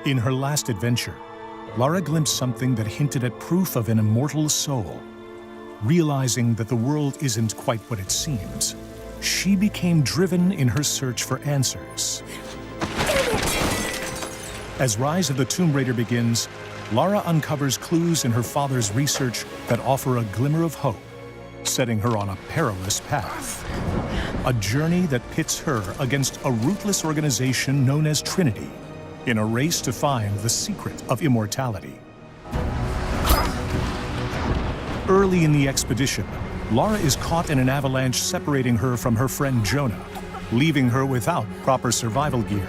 In her last adventure, Lara glimpsed something that hinted at proof of an immortal soul. Realizing that the world isn't quite what it seems, she became driven in her search for answers. As Rise of the Tomb Raider begins, Lara uncovers clues in her father's research that offer a glimmer of hope, setting her on a perilous path. A journey that pits her against a ruthless organization known as Trinity, in a race to find the secret of immortality. Early in the expedition, Lara is caught in an avalanche separating her from her friend Jonah, leaving her without proper survival gear.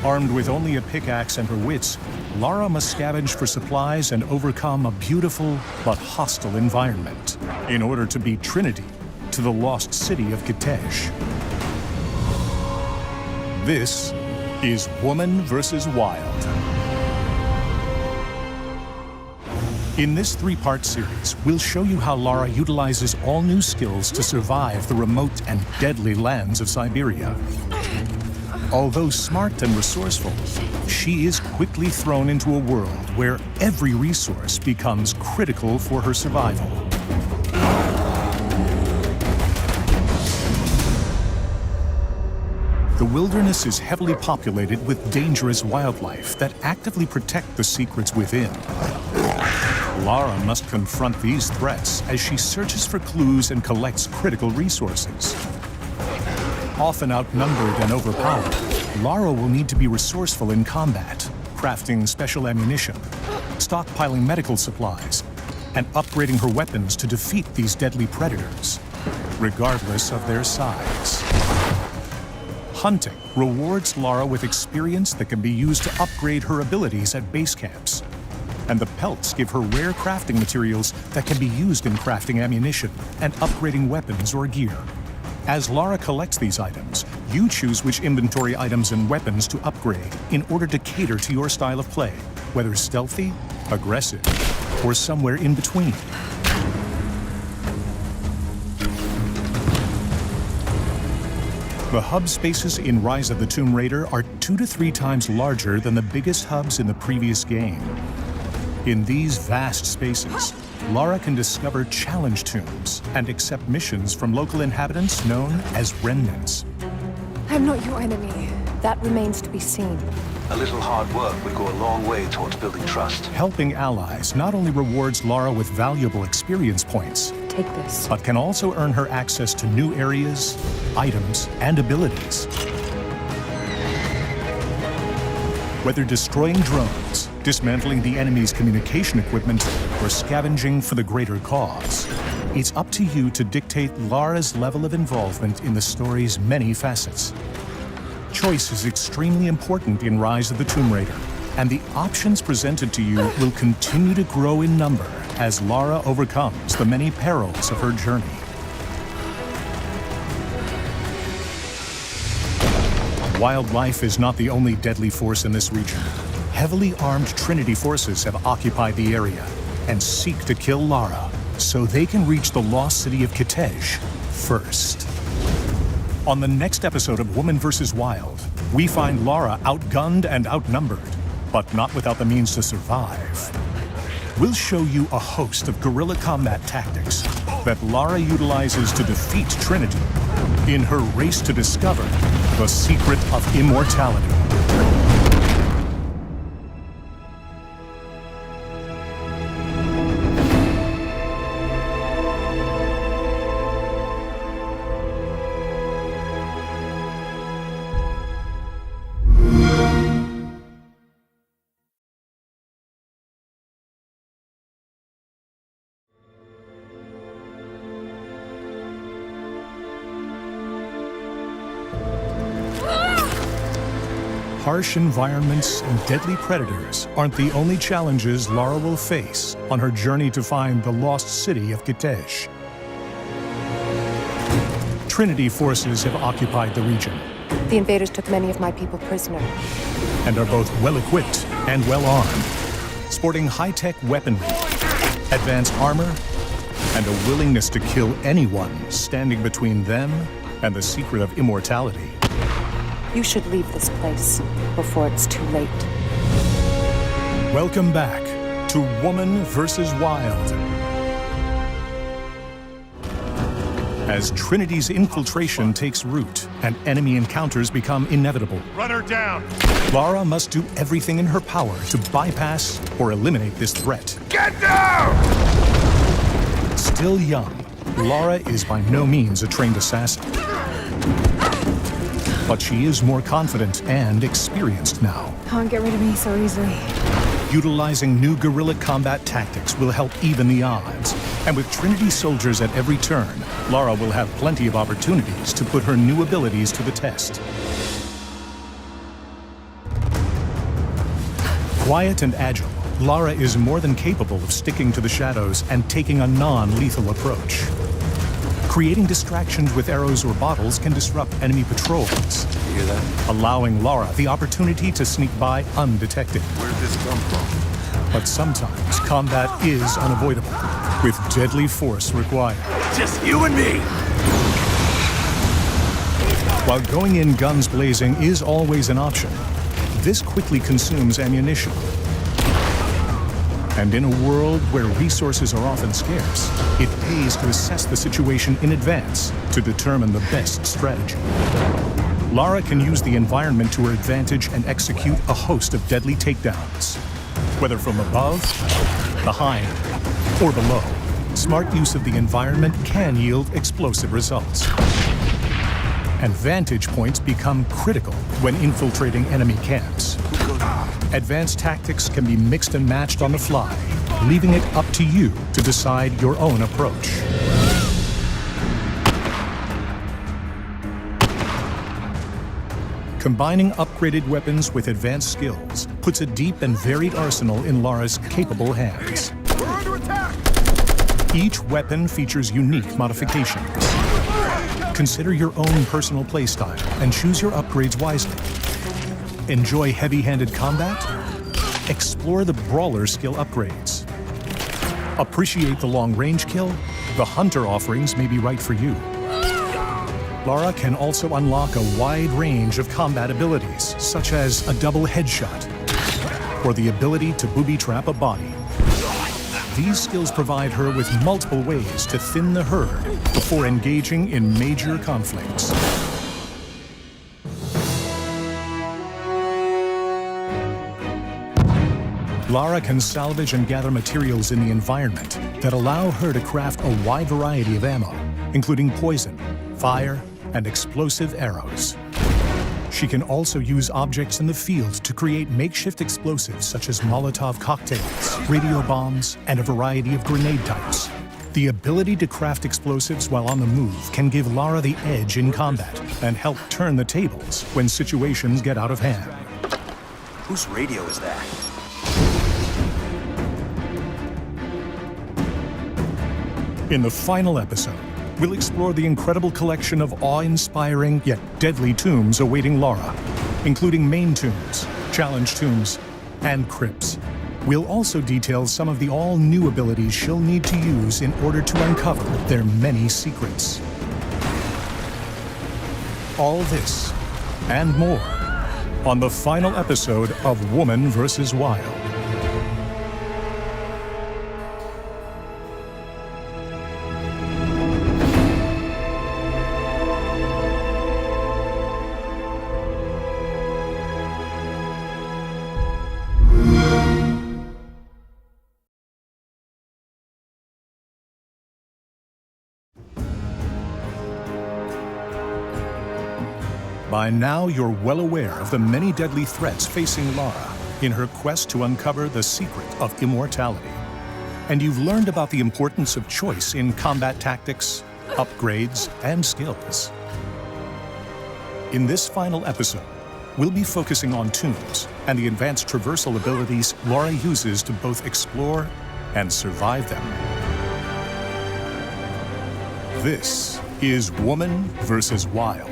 Armed with only a pickaxe and her wits, Lara must scavenge for supplies and overcome a beautiful but hostile environment in order to beat Trinity to the lost city of Kitezh. This is Woman vs. Wild. In this three-part series, we'll show you how Lara utilizes all new skills to survive the remote and deadly lands of Siberia. Although smart and resourceful, she is quickly thrown into a world where every resource becomes critical for her survival. The wilderness is heavily populated with dangerous wildlife that actively protect the secrets within. Lara must confront these threats as she searches for clues and collects critical resources. Often outnumbered and overpowered, Lara will need to be resourceful in combat, crafting special ammunition, stockpiling medical supplies, and upgrading her weapons to defeat these deadly predators, regardless of their size. Hunting rewards Lara with experience that can be used to upgrade her abilities at base camps. And the pelts give her rare crafting materials that can be used in crafting ammunition and upgrading weapons or gear. As Lara collects these items, you choose which inventory items and weapons to upgrade in order to cater to your style of play, whether stealthy, aggressive, or somewhere in between. The hub spaces in Rise of the Tomb Raider are 2 to 3 times larger than the biggest hubs in the previous game. In these vast spaces, Lara can discover challenge tombs and accept missions from local inhabitants known as remnants. I'm not your enemy. That remains to be seen. A little hard work would go a long way towards building trust. Helping allies not only rewards Lara with valuable experience points, Take this. but can also earn her access to new areas, items, and abilities. Whether destroying drones, dismantling the enemy's communication equipment, or scavenging for the greater cause, it's up to you to dictate Lara's level of involvement in the story's many facets. Choice is extremely important in Rise of the Tomb Raider, and the options presented to you will continue to grow in number as Lara overcomes the many perils of her journey. Wildlife is not the only deadly force in this region. Heavily armed Trinity forces have occupied the area and seek to kill Lara so they can reach the lost city of Kitezh first. On the next episode of Woman vs. Wild, we find Lara outgunned and outnumbered, but not without the means to survive. We'll show you a host of guerrilla combat tactics that Lara utilizes to defeat Trinity in her race to discover the secret of immortality. Harsh environments and deadly predators aren't the only challenges Lara will face on her journey to find the lost city of Kitezh. Trinity forces have occupied the region. The invaders took many of my people prisoner. And are both well-equipped and well-armed, sporting high-tech weaponry, advanced armor, and a willingness to kill anyone standing between them and the secret of immortality. You should leave this place before it's too late. Welcome back to Woman vs. Wild. As Trinity's infiltration takes root and enemy encounters become inevitable, Run her down! Lara must do everything in her power to bypass or eliminate this threat. Get down! Still young, Lara is by no means a trained assassin. But she is more confident and experienced now. Can't get rid of me so easily. Utilizing new guerrilla combat tactics will help even the odds. And with Trinity soldiers at every turn, Lara will have plenty of opportunities to put her new abilities to the test. Quiet and agile, Lara is more than capable of sticking to the shadows and taking a non-lethal approach. Creating distractions with arrows or bottles can disrupt enemy patrols, You hear that? allowing Lara the opportunity to sneak by undetected. Where'd this come from? But sometimes combat is unavoidable, with deadly force required. Just you and me! While going in guns blazing is always an option, this quickly consumes ammunition. And in a world where resources are often scarce, it pays to assess the situation in advance to determine the best strategy. Lara can use the environment to her advantage and execute a host of deadly takedowns. Whether from above, behind, or below, smart use of the environment can yield explosive results. And vantage points become critical when infiltrating enemy camps. Advanced tactics can be mixed and matched on the fly, leaving it up to you to decide your own approach. Combining upgraded weapons with advanced skills puts a deep and varied arsenal in Lara's capable hands. We're under attack! Each weapon features unique modifications. Consider your own personal playstyle and choose your upgrades wisely. Enjoy heavy-handed combat? Explore the brawler skill upgrades. Appreciate the long-range kill? The hunter offerings may be right for you. Lara can also unlock a wide range of combat abilities, such as a double headshot, or the ability to booby-trap a body. These skills provide her with multiple ways to thin the herd before engaging in major conflicts. Lara can salvage and gather materials in the environment that allow her to craft a wide variety of ammo, including poison, fire, and explosive arrows. She can also use objects in the field to create makeshift explosives such as Molotov cocktails, radio bombs, and a variety of grenade types. The ability to craft explosives while on the move can give Lara the edge in combat and help turn the tables when situations get out of hand. Whose radio is that? In the final episode, we'll explore the incredible collection of awe-inspiring yet deadly tombs awaiting Lara, including main tombs, challenge tombs, and crypts. We'll also detail some of the all-new abilities she'll need to use in order to uncover their many secrets. All this and more on the final episode of Woman vs. Wild. By now, you're well aware of the many deadly threats facing Lara in her quest to uncover the secret of immortality. And you've learned about the importance of choice in combat tactics, upgrades, and skills. In this final episode, we'll be focusing on tombs and the advanced traversal abilities Lara uses to both explore and survive them. This is Woman vs. Wild.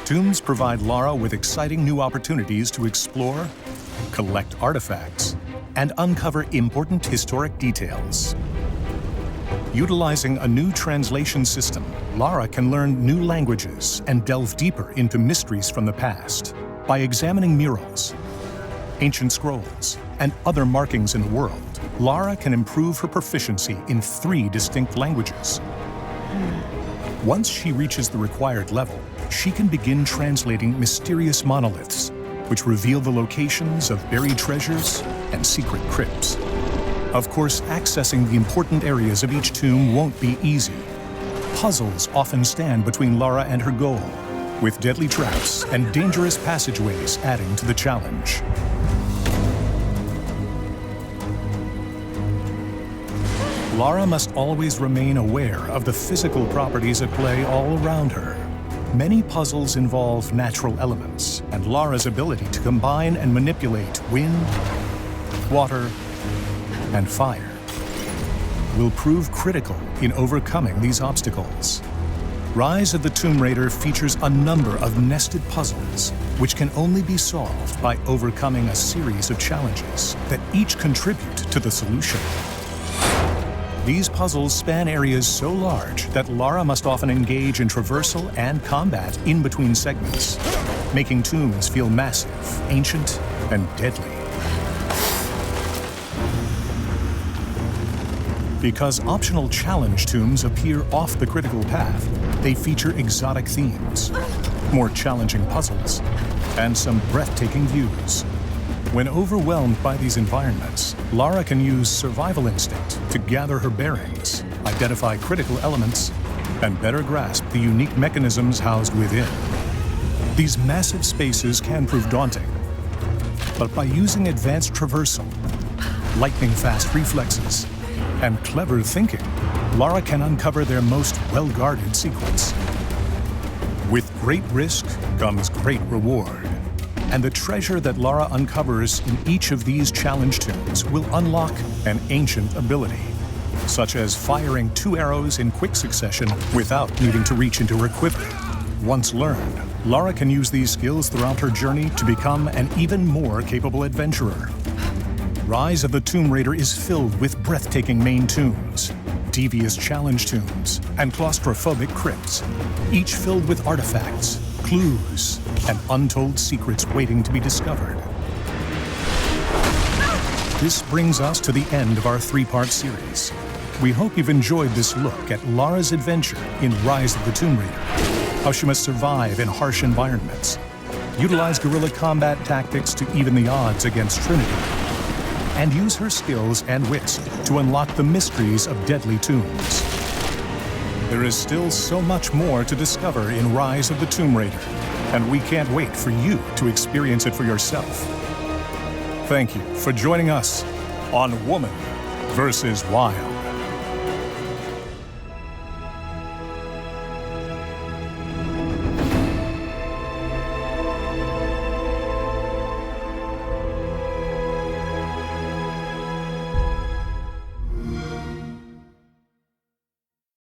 Tombs provide Lara with exciting new opportunities to explore, collect artifacts, and uncover important historic details. Utilizing a new translation system, Lara can learn new languages and delve deeper into mysteries from the past. By examining murals, ancient scrolls, and other markings in the world, Lara can improve her proficiency in 3 distinct languages. Once she reaches the required level, she can begin translating mysterious monoliths, which reveal the locations of buried treasures and secret crypts. Of course, accessing the important areas of each tomb won't be easy. Puzzles often stand between Lara and her goal, with deadly traps and dangerous passageways adding to the challenge. Lara must always remain aware of the physical properties at play all around her. Many puzzles involve natural elements, and Lara's ability to combine and manipulate wind, water, and fire will prove critical in overcoming these obstacles. Rise of the Tomb Raider features a number of nested puzzles, which can only be solved by overcoming a series of challenges that each contribute to the solution. These puzzles span areas so large that Lara must often engage in traversal and combat in between segments, making tombs feel massive, ancient, and deadly. Because optional challenge tombs appear off the critical path, they feature exotic themes, more challenging puzzles, and some breathtaking views. When overwhelmed by these environments, Lara can use survival instinct to gather her bearings, identify critical elements, and better grasp the unique mechanisms housed within. These massive spaces can prove daunting, but by using advanced traversal, lightning-fast reflexes, and clever thinking, Lara can uncover their most well-guarded secrets. With great risk comes great reward, and the treasure that Lara uncovers in each of these challenge tombs will unlock an ancient ability, such as firing 2 arrows in quick succession without needing to reach into her quiver. Once learned, Lara can use these skills throughout her journey to become an even more capable adventurer. Rise of the Tomb Raider is filled with breathtaking main tombs, devious challenge tombs, and claustrophobic crypts, each filled with artifacts, clues, and untold secrets waiting to be discovered. This brings us to the end of our 3-part series. We hope you've enjoyed this look at Lara's adventure in Rise of the Tomb Raider, how she must survive in harsh environments, utilize guerrilla combat tactics to even the odds against Trinity, and use her skills and wits to unlock the mysteries of deadly tombs. There is still so much more to discover in Rise of the Tomb Raider, and we can't wait for you to experience it for yourself. Thank you for joining us on Woman vs. Wild.